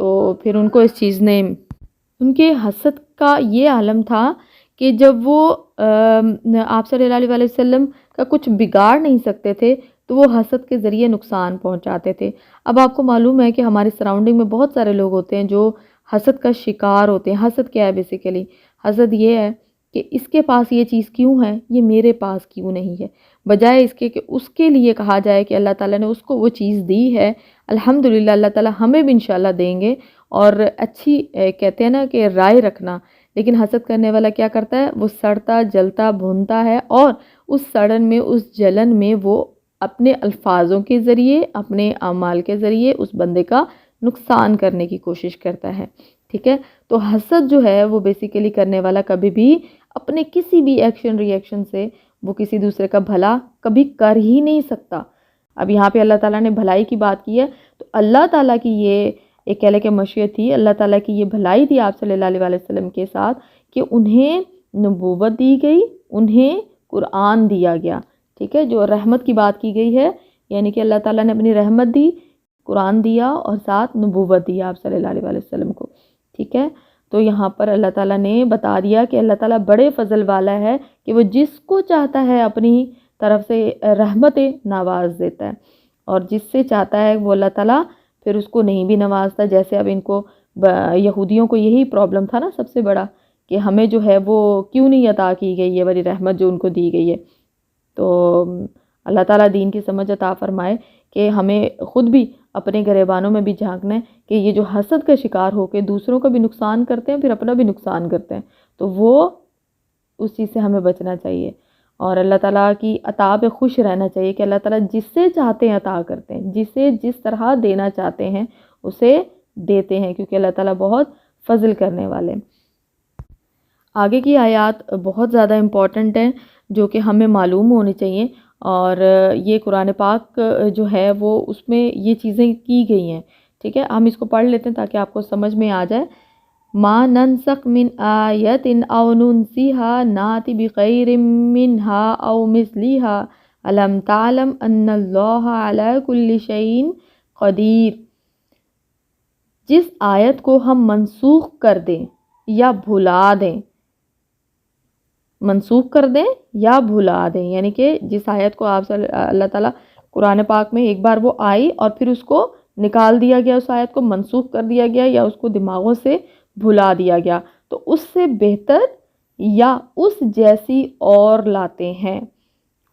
تو پھر ان کو اس چیز نے، ان کے حسد کا یہ عالم تھا کہ جب وہ آپ صلی اللہ علیہ وسلم کا کچھ بگاڑ نہیں سکتے تھے تو وہ حسد کے ذریعے نقصان پہنچاتے تھے۔ اب آپ کو معلوم ہے کہ ہمارے سراؤنڈنگ میں بہت سارے لوگ ہوتے ہیں جو حسد کا شکار ہوتے ہیں۔ حسد کیا ہے بیسیکلی؟ حسد یہ ہے کہ اس کے پاس یہ چیز کیوں ہے، یہ میرے پاس کیوں نہیں ہے، بجائے اس کے کہ اس کے لیے کہا جائے کہ اللہ تعالیٰ نے اس کو وہ چیز دی ہے، الحمدللہ اللہ تعالیٰ ہمیں بھی انشاءاللہ دیں گے۔ اور اچھی کہتے ہیں نا کہ رائے رکھنا، لیکن حسد کرنے والا کیا کرتا ہے، وہ سڑتا جلتا بھونتا ہے، اور اس سڑن میں، اس جلن میں وہ اپنے الفاظوں کے ذریعے، اپنے اعمال کے ذریعے اس بندے کا نقصان کرنے کی کوشش کرتا ہے، ٹھیک ہے۔ تو حسد جو ہے وہ بیسیکلی کرنے والا کبھی بھی اپنے کسی بھی ایکشن ری ایکشن سے وہ کسی دوسرے کا بھلا کبھی کر ہی نہیں سکتا۔ اب یہاں پہ اللہ تعالیٰ نے بھلائی کی بات کی ہے، تو اللہ تعالیٰ کی یہ ایک کہہ لے کہ مشیت تھی، اللہ تعالیٰ کی یہ بھلائی تھی آپ صلی اللہ علیہ وسلم کے ساتھ کہ انہیں نبوت دی گئی، انہیں قرآن دیا گیا، ٹھیک ہے۔ جو رحمت کی بات کی گئی ہے، یعنی کہ اللہ تعالیٰ نے اپنی رحمت دی، قرآن دیا اور ساتھ نبوت دیا آپ صلی اللہ علیہ وسلم کو، ٹھیک ہے۔ تو یہاں پر اللہ تعالیٰ نے بتا دیا کہ اللہ تعالیٰ بڑے فضل والا ہے کہ وہ جس کو چاہتا ہے اپنی طرف سے رحمتیں نواز دیتا ہے، اور جس سے چاہتا ہے وہ اللہ تعالیٰ پھر اس کو نہیں بھی نوازتا۔ جیسے اب ان کو یہودیوں کو یہی پرابلم تھا نا سب سے بڑا، کہ ہمیں جو ہے وہ کیوں نہیں عطا کی گئی ہے بڑی رحمت جو ان کو دی گئی ہے۔ تو اللہ تعالیٰ دین کی سمجھ عطا فرمائے کہ ہمیں خود بھی اپنے گریبانوں میں بھی جھانکنا ہے کہ یہ جو حسد کا شکار ہو کے دوسروں کا بھی نقصان کرتے ہیں، پھر اپنا بھی نقصان کرتے ہیں، تو وہ اس چیز سے ہمیں بچنا چاہیے، اور اللہ تعالیٰ کی عطا پہ خوش رہنا چاہیے کہ اللہ تعالیٰ جس سے چاہتے ہیں عطا کرتے ہیں، جسے جس طرح دینا چاہتے ہیں اسے دیتے ہیں، کیونکہ اللہ تعالیٰ بہت فضل کرنے والے ہیں۔ آگے کی آیات بہت زیادہ امپورٹنٹ ہیں جو کہ ہمیں معلوم ہونی چاہیے، اور یہ قرآن پاک جو ہے وہ اس میں یہ چیزیں کی گئی ہیں، ٹھیک ہے۔ ہم اس کو پڑھ لیتے ہیں تاکہ آپ کو سمجھ میں آ جائے۔ ما ننسخ من آیت او ننسیہا ناتی بخیر منہا او مثلیہا علم تعلم ان اللہ علی کل شیء قدیر۔ جس آیت کو ہم منسوخ کر دیں یا بھلا دیں، منسوخ کر دیں یا بھلا دیں، یعنی کہ جس آیت کو آپ اللہ تعالیٰ قرآن پاک میں ایک بار وہ آئی اور پھر اس کو نکال دیا گیا، اس آیت کو منسوخ کر دیا گیا یا اس کو دماغوں سے بھلا دیا گیا، تو اس سے بہتر یا اس جیسی اور لاتے ہیں،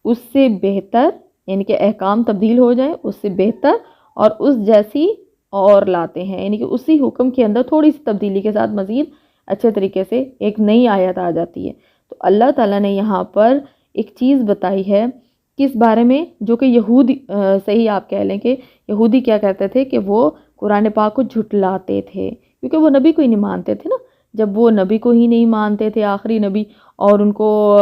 اس سے بہتر، یعنی کہ احکام تبدیل ہو جائیں، اس سے بہتر اور اس جیسی اور لاتے ہیں، یعنی کہ اسی حکم کے اندر تھوڑی سی تبدیلی کے ساتھ مزید اچھے طریقے سے ایک نئی آیت آ جاتی ہے۔ تو اللہ تعالیٰ نے یہاں پر ایک چیز بتائی ہے کس بارے میں، جو کہ یہودی صحیح آپ کہہ لیں کہ یہودی کیا کہتے تھے کہ وہ قرآن پاک کو جھٹلاتے تھے، کیونکہ وہ نبی کو ہی نہیں مانتے تھے نا۔ جب وہ نبی کو ہی نہیں مانتے تھے، آخری نبی، اور ان کو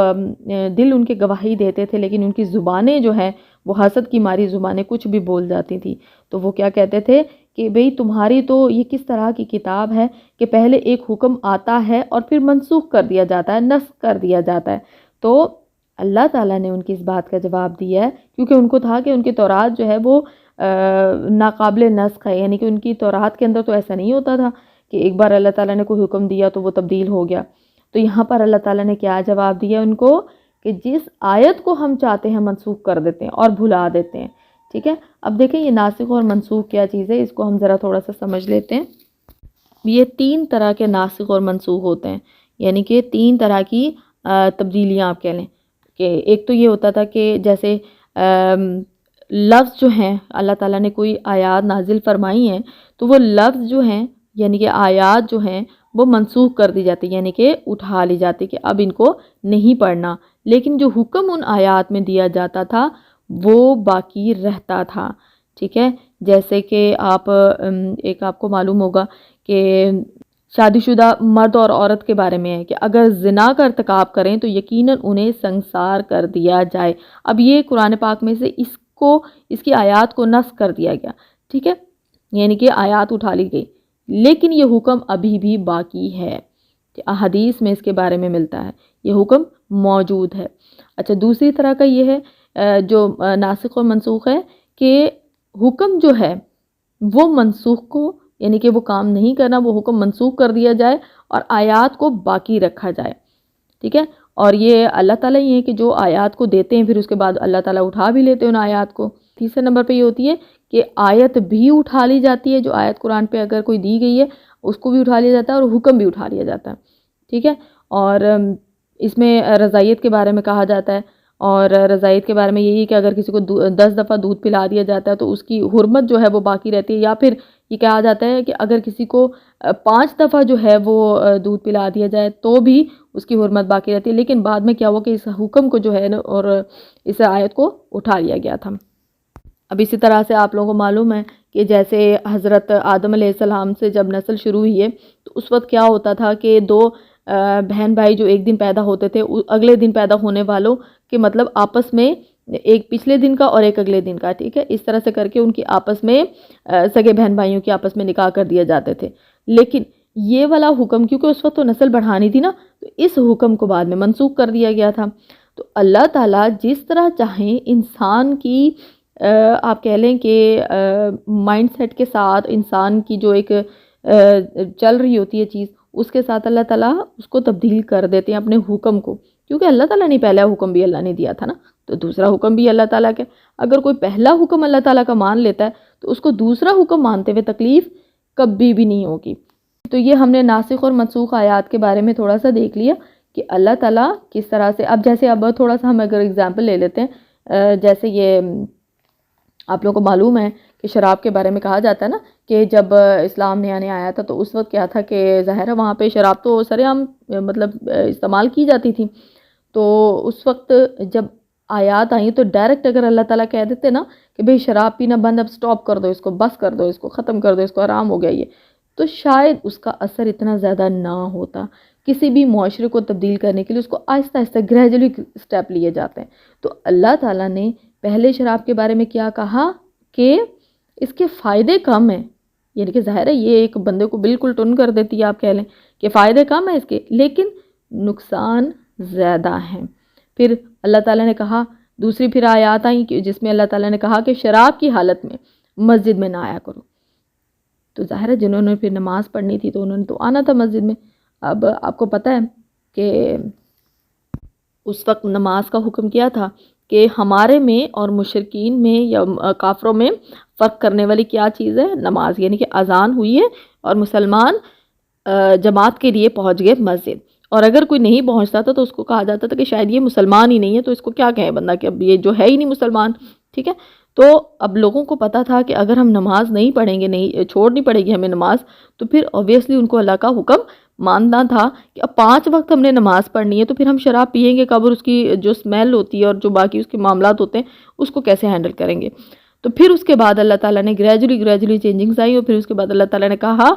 دل ان کے گواہی دیتے تھے، لیکن ان کی زبانیں جو ہیں وہ حسد کی ماری زبانیں کچھ بھی بول جاتی تھیں، تو وہ کیا کہتے تھے کہ بھئی تمہاری تو یہ کس طرح کی کتاب ہے کہ پہلے ایک حکم آتا ہے اور پھر منسوخ کر دیا جاتا ہے، نسخ کر دیا جاتا ہے۔ تو اللہ تعالیٰ نے ان کی اس بات کا جواب دیا ہے، کیونکہ ان کو تھا کہ ان کی تورات جو ہے وہ ناقابل نسخ ہے، یعنی کہ ان کی تورات کے اندر تو ایسا نہیں ہوتا تھا کہ ایک بار اللہ تعالیٰ نے کوئی حکم دیا تو وہ تبدیل ہو گیا۔ تو یہاں پر اللہ تعالیٰ نے کیا جواب دیا ان کو کہ جس آیت کو ہم چاہتے ہیں منسوخ کر دیتے ہیں اور بھلا دیتے ہیں، ٹھیک ہے۔ اب دیکھیں یہ ناسخ اور منسوخ کیا چیز ہے، اس کو ہم ذرا تھوڑا سا سمجھ لیتے ہیں۔ یہ 3 طرح کے ناسخ اور منسوخ ہوتے ہیں، یعنی کہ 3 طرح کی تبدیلیاں آپ کہہ لیں، کہ ایک تو یہ ہوتا تھا کہ جیسے لفظ جو ہیں اللہ تعالیٰ نے کوئی آیات نازل فرمائی ہیں تو وہ لفظ جو ہیں یعنی کہ آیات جو ہیں وہ منسوخ کر دی جاتی، یعنی کہ اٹھا لی جاتی کہ اب ان کو نہیں پڑھنا، لیکن جو حکم ان آیات میں دیا جاتا تھا وہ باقی رہتا تھا، ٹھیک ہے۔ جیسے کہ ایک آپ کو معلوم ہوگا کہ شادی شدہ مرد اور عورت کے بارے میں ہے کہ اگر زنا کا ارتکاب کریں تو یقیناً انہیں سنسار کر دیا جائے۔ اب یہ قرآن پاک میں سے اس کی آیات کو نسخ کر دیا گیا، ٹھیک ہے، یعنی کہ آیات اٹھا لی گئی، لیکن یہ حکم ابھی بھی باقی ہے کہ احادیث میں اس کے بارے میں ملتا ہے، یہ حکم موجود ہے۔ اچھا، دوسری طرح کا یہ ہے جو ناسخ اور منسوخ ہے کہ حکم جو ہے وہ منسوخ کو یعنی کہ وہ کام نہیں کرنا، وہ حکم منسوخ کر دیا جائے اور آیات کو باقی رکھا جائے، ٹھیک ہے۔ اور یہ اللہ تعالیٰ ہی ہے کہ جو آیات کو دیتے ہیں پھر اس کے بعد اللہ تعالیٰ اٹھا بھی لیتے ہیں ان آیات کو۔ تیسرے نمبر پہ یہ ہوتی ہے کہ آیت بھی اٹھا لی جاتی ہے، جو آیت قرآن پہ اگر کوئی دی گئی ہے اس کو بھی اٹھا لیا جاتا ہے اور حکم بھی اٹھا لیا جاتا ہے، ٹھیک ہے۔ اور اس میں رضائیت کے بارے میں کہا جاتا ہے، اور رضائیت کے بارے میں یہی کہ اگر کسی کو 10 دفعہ دودھ پلا دیا جاتا ہے تو اس کی حرمت جو ہے وہ باقی رہتی ہے، یا پھر یہ کہا جاتا ہے کہ اگر کسی کو 5 دفعہ جو ہے وہ دودھ پلا دیا جائے تو بھی اس کی حرمت باقی رہتی ہے، لیکن بعد میں کیا ہوا کہ اس حکم کو جو ہے نا اور اس آیت کو اٹھا لیا گیا تھا۔ اب اسی طرح سے آپ لوگوں کو معلوم ہے کہ جیسے حضرت آدم علیہ السلام سے جب نسل شروع ہوئی ہے تو اس وقت کیا ہوتا تھا کہ 2 بہن بھائی جو ایک دن پیدا ہوتے تھے، اگلے دن پیدا ہونے والوں کے مطلب آپس میں ایک پچھلے دن کا اور ایک اگلے دن کا، ٹھیک ہے، اس طرح سے کر کے ان کی آپس میں سگے بہن بھائیوں کی آپس میں نکاح کر دیا جاتے تھے۔ لیکن یہ والا حکم کیونکہ اس وقت تو نسل بڑھانی تھی نا، تو اس حکم کو بعد میں منسوخ کر دیا گیا تھا۔ تو اللہ تعالیٰ جس طرح چاہیں انسان کی آپ کہہ لیں کہ مائنڈ سیٹ کے ساتھ انسان کی جو ایک چل رہی ہوتی ہے چیز، اس کے ساتھ اللہ تعالیٰ اس کو تبدیل کر دیتے ہیں اپنے حکم کو، کیونکہ اللہ تعالیٰ نے پہلا حکم بھی اللہ نے دیا تھا نا، تو دوسرا حکم بھی اللہ تعالیٰ کا۔ اگر کوئی پہلا حکم اللہ تعالیٰ کا مان لیتا ہے تو اس کو دوسرا حکم مانتے ہوئے تکلیف کبھی بھی نہیں ہوگی۔ تو یہ ہم نے ناسخ اور منسوخ آیات کے بارے میں تھوڑا سا دیکھ لیا کہ اللہ تعالیٰ کس طرح سے، اب جیسے اب تھوڑا سا ہم اگر اگزامپل لے لیتے ہیں، جیسے یہ آپ لوگوں کو معلوم ہے کہ شراب کے بارے میں کہا جاتا ہے نا کہ جب اسلام نیا نیا آیا تھا تو اس وقت کیا تھا کہ ظاہر ہے وہاں پہ شراب تو سر عام مطلب استعمال کی جاتی تھی، تو اس وقت جب آیات آئیں تو ڈائریکٹ اگر اللہ تعالیٰ کہہ دیتے نا کہ بھئی شراب پینا بند، اب سٹاپ کر دو اس کو، بس کر دو اس کو، ختم کر دو اس کو، حرام ہو گیا یہ، تو شاید اس کا اثر اتنا زیادہ نہ ہوتا۔ کسی بھی معاشرے کو تبدیل کرنے کے لیے اس کو آہستہ آہستہ گریجولی سٹیپ لیے جاتے ہیں۔ تو اللہ تعالیٰ نے پہلے شراب کے بارے میں کیا کہا کہ اس کے فائدے کم ہیں، یعنی کہ ظاہر ہے یہ ایک بندے کو بالکل ٹن کر دیتی ہے، آپ کہہ لیں کہ فائدے کم ہیں اس کے لیکن نقصان زیادہ ہیں۔ پھر اللہ تعالیٰ نے کہا، دوسری پھر آیات آئیں کہ جس میں اللہ تعالیٰ نے کہا کہ شراب کی حالت میں مسجد میں نہ آیا کرو۔ تو ظاہر ہے جنہوں نے پھر نماز پڑھنی تھی تو انہوں نے تو آنا تھا مسجد میں۔ اب آپ کو پتہ ہے کہ اس وقت نماز کا حکم کیا تھا کہ ہمارے میں اور مشرکین میں یا کافروں میں فرق کرنے والی کیا چیز ہے؟ نماز، یعنی کہ اذان ہوئی ہے اور مسلمان جماعت کے لیے پہنچ گئے مسجد، اور اگر کوئی نہیں پہنچتا تھا تو اس کو کہا جاتا تھا کہ شاید یہ مسلمان ہی نہیں ہے، تو اس کو کیا کہے بندہ کہ اب یہ جو ہے ہی نہیں مسلمان، ٹھیک ہے۔ تو اب لوگوں کو پتا تھا کہ اگر ہم نماز نہیں پڑھیں گے، نہیں چھوڑنی پڑے گی ہمیں نماز، تو پھر اوبیسلی ان کو اللہ کا حکم ماننا تھا کہ اب 5 وقت ہم نے نماز پڑھنی ہے، تو پھر ہم شراب پیئیں گے کب، اور اس کی جو سمیل ہوتی ہے اور جو باقی اس کے معاملات ہوتے ہیں اس کو کیسے ہینڈل کریں گے۔ تو پھر اس کے بعد اللہ تعالیٰ نے گریجولی چینجنگز آئی، اور پھر اس کے بعد اللہ تعالیٰ نے کہا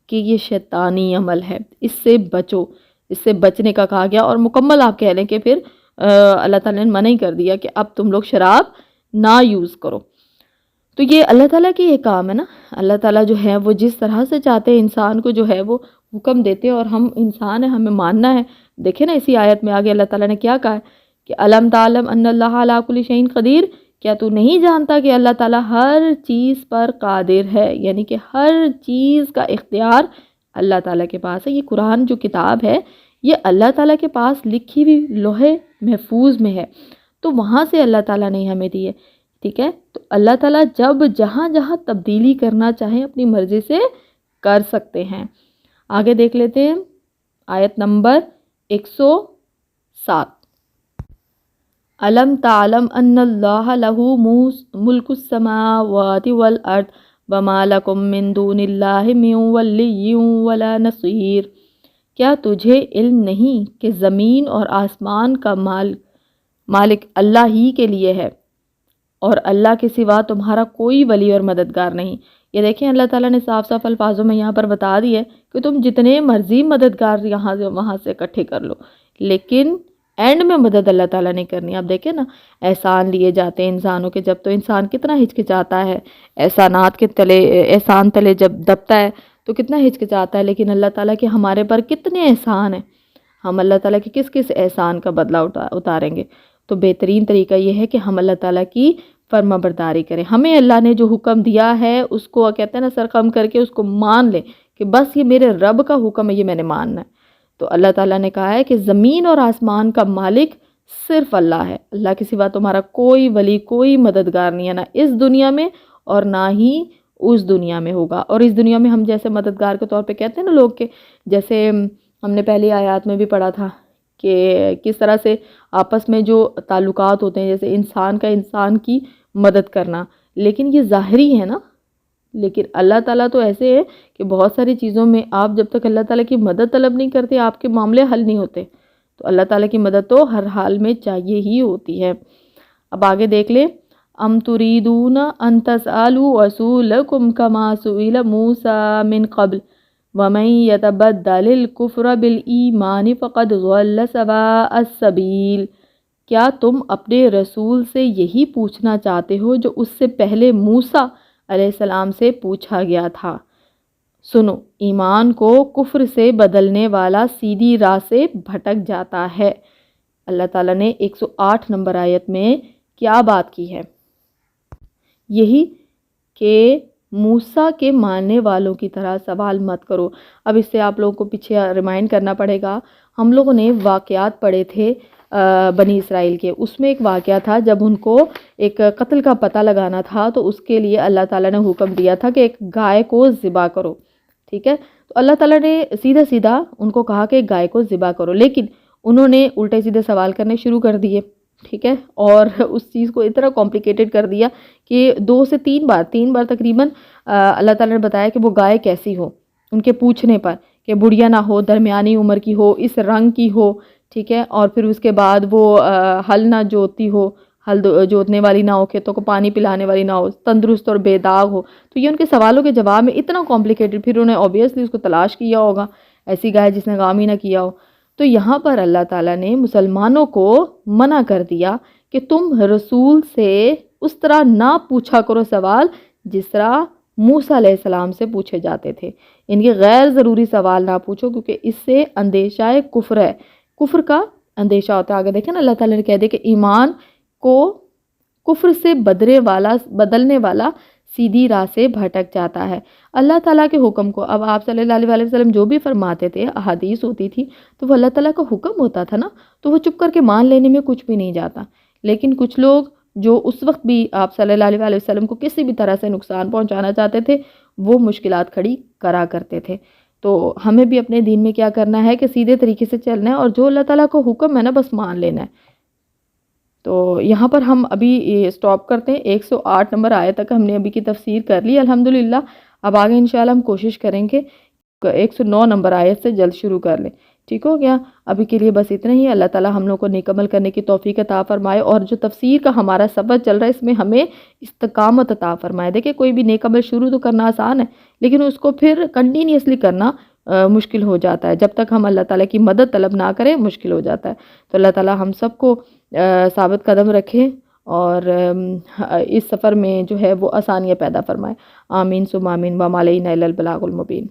کہ یہ شیطانی عمل ہے، اس سے بچو، اس سے بچنے کا کہا گیا، اور مکمل آپ کہہ لیں کہ پھر اللہ تعالیٰ نے منع ہی کر دیا کہ اب تم لوگ شراب نہ یوز کرو۔ تو یہ اللہ تعالیٰ کی یہ کام ہے نا، اللہ تعالیٰ جو ہے وہ جس طرح سے چاہتے ہیں انسان کو جو ہے وہ حکم دیتے ہیں، اور ہم انسان ہیں، ہمیں ماننا ہے۔ دیکھیں نا اسی آیت میں آگے اللہ تعالیٰ نے کیا کہا ہے کہ الم تعلم ان اللہ علی کل شیء قدیر، کیا تو نہیں جانتا کہ اللہ تعالیٰ ہر چیز پر قادر ہے، یعنی کہ ہر چیز کا اختیار اللہ تعالیٰ کے پاس ہے۔ یہ قرآن جو کتاب ہے یہ اللہ تعالیٰ کے پاس لکھی ہوئی لوح محفوظ میں ہے، تو وہاں سے اللہ تعالیٰ نے ہمیں دی ہے، ٹھیک ہے۔ تو اللہ تعالیٰ جب جہاں جہاں تبدیلی کرنا چاہیں اپنی مرضی سے کر سکتے ہیں۔ آگے دیکھ لیتے ہیں آیت نمبر 107۔ الم تعلم ان اللہ لہ ملک السماوات والارض وما لکم من دون اللہ من ولی ولا نصیر، کیا تجھے علم نہیں کہ زمین اور آسمان کا مالک اللہ ہی کے لیے ہے، اور اللہ کے سوا تمہارا کوئی ولی اور مددگار نہیں۔ یہ دیکھیں اللہ تعالیٰ نے صاف صاف الفاظوں میں یہاں پر بتا دی ہے کہ تم جتنے مرضی مددگار یہاں سے وہاں سے اکٹھے کر لو، لیکن اینڈ میں مدد اللہ تعالیٰ نے کرنی۔ آپ دیکھیں نا احسان لیے جاتے ہیں انسانوں کے، جب تو انسان کتنا ہچکچاتا ہے، احسانات کے تلے، احسان تلے جب دبتا ہے تو کتنا ہچکچاتا ہے، لیکن اللہ تعالیٰ کے ہمارے پر کتنے احسان ہیں، ہم اللہ تعالیٰ کے کس کس احسان کا بدلہ اتاریں گے۔ تو بہترین طریقہ یہ ہے کہ ہم اللہ تعالیٰ کی فرما برداری کریں. ہمیں اللہ نے جو حکم دیا ہے اس کو کہتے ہیں نا سرخم کر کے اس کو مان لیں کہ بس یہ میرے رب کا حکم ہے، یہ میں نے ماننا ہے. تو اللہ تعالیٰ نے کہا ہے کہ زمین اور آسمان کا مالک صرف اللہ ہے. اللہ کے سوا تمہارا کوئی ولی، کوئی مددگار نہیں ہے، نہ اس دنیا میں اور نہ ہی اس دنیا میں ہوگا. اور اس دنیا میں ہم جیسے مددگار کے طور پہ کہتے ہیں نا لوگ، کہ جیسے ہم نے پہلی آیات میں بھی پڑھا تھا کہ کس طرح سے آپس میں جو تعلقات ہوتے ہیں، جیسے انسان کا انسان کی مدد کرنا، لیکن یہ ظاہری ہے نا. لیکن اللہ تعالیٰ تو ایسے ہے کہ بہت ساری چیزوں میں آپ جب تک اللہ تعالیٰ کی مدد طلب نہیں کرتے آپ کے معاملے حل نہیں ہوتے. تو اللہ تعالیٰ کی مدد تو ہر حال میں چاہیے ہی ہوتی ہے. اب آگے دیکھ لیں، ام تريدون ان تسألوا رسولكم كما سئل موسى من قبل ومن يتبدل الكفر بالایمان فقد ضل سواء السبیل. کیا تم اپنے رسول سے یہی پوچھنا چاہتے ہو جو اس سے پہلے موسیٰ علیہ السلام سے پوچھا گیا تھا؟ سنو، ایمان کو کفر سے بدلنے والا سیدھی راہ سے بھٹک جاتا ہے. اللہ تعالیٰ نے 108 نمبر آیت میں کیا بات کی ہے؟ یہی کہ موسیٰ کے ماننے والوں کی طرح سوال مت کرو. اب اس سے آپ لوگوں کو پیچھے ریمائنڈ کرنا پڑے گا. ہم لوگوں نے واقعات پڑھے تھے بنی اسرائیل کے. اس میں ایک واقعہ تھا جب ان کو ایک قتل کا پتہ لگانا تھا، تو اس کے لیے اللہ تعالیٰ نے حکم دیا تھا کہ ایک گائے کو ذبح کرو. ٹھیک ہے، تو اللہ تعالیٰ نے سیدھا سیدھا ان کو کہا کہ ایک گائے کو ذبح کرو، لیکن انہوں نے الٹے سیدھے سوال کرنے شروع کر دیے. ٹھیک ہے، اور اس چیز کو اتنا کمپلیکیٹڈ کر دیا کہ 2 سے 3 بار تقریباً اللہ تعالیٰ نے بتایا کہ وہ گائے کیسی ہو. ان کے پوچھنے پر کہ بڑھیا نہ ہو، درمیانی عمر کی ہو، اس رنگ کی ہو. ٹھیک ہے، اور پھر اس کے بعد وہ ہل نہ جوتتی ہو، ہل جوتنے والی نہ ہو، کھیتوں کو پانی پلانے والی نہ ہو، تندرست اور بے داغ ہو. تو یہ ان کے سوالوں کے جواب میں اتنا کمپلیکیٹڈ، پھر انہیں اوبیسلی اس کو تلاش کیا ہوگا، ایسی گائے جس نے کام ہی نہ کیا ہو. تو یہاں پر اللہ تعالیٰ نے مسلمانوں کو منع کر دیا کہ تم رسول سے اس طرح نہ پوچھا کرو سوال جس طرح موسیٰ علیہ السلام سے پوچھے جاتے تھے. ان کے غیر ضروری سوال نہ پوچھو، کیونکہ اس سے اندیشہ کفر ہے، کفر کا اندیشہ ہوتا ہے. آگے دیکھیں نا، اللہ تعالیٰ نے کہہ دیا کہ ایمان کو کفر سے بدلنے والا سیدھی راہ سے بھٹک جاتا ہے. اللہ تعالیٰ کے حکم کو، اب آپ صلی اللہ علیہ وسلم جو بھی فرماتے تھے، احادیث ہوتی تھی، تو وہ اللہ تعالیٰ کا حکم ہوتا تھا نا، تو وہ چپ کر کے مان لینے میں کچھ بھی نہیں جاتا. لیکن کچھ لوگ جو اس وقت بھی آپ صلی اللہ علیہ وسلم کو کسی بھی طرح سے نقصان پہنچانا چاہتے تھے، وہ مشکلات کھڑی کرا کرتے تھے. تو ہمیں بھی اپنے دین میں کیا کرنا ہے کہ سیدھے طریقے سے چلنا ہے، اور جو اللہ تعالیٰ کو حکم ہے نا بس مان لینا ہے. تو یہاں پر ہم ابھی سٹاپ کرتے ہیں. 108 نمبر آیت تک ہم نے ابھی کی تفسیر کر لی الحمدللہ. اب آگے انشاءاللہ ہم کوشش کریں گے 109 نمبر آیت سے جلد شروع کر لیں. ٹھیک ہو گیا؟ ابھی کے لیے بس اتنا ہی. اللہ تعالیٰ ہم لوگ کو نیک عمل کرنے کی توفیق عطا فرمائے، اور جو تفسیر کا ہمارا سفر چل رہا ہے اس میں ہمیں استقامت عطا فرمائے. دیکھیں کوئی بھی نیک عمل شروع تو کرنا آسان ہے، لیکن اس کو پھر کنٹینیوسلی کرنا مشکل ہو جاتا ہے. جب تک ہم اللہ تعالیٰ کی مدد طلب نہ کریں مشکل ہو جاتا ہے. تو اللہ تعالیٰ ہم سب کو ثابت قدم رکھے اور اس سفر میں جو ہے وہ آسانیاں پیدا فرمائے. آمین ثم آمین. وما علینا الا البلاغ المبین.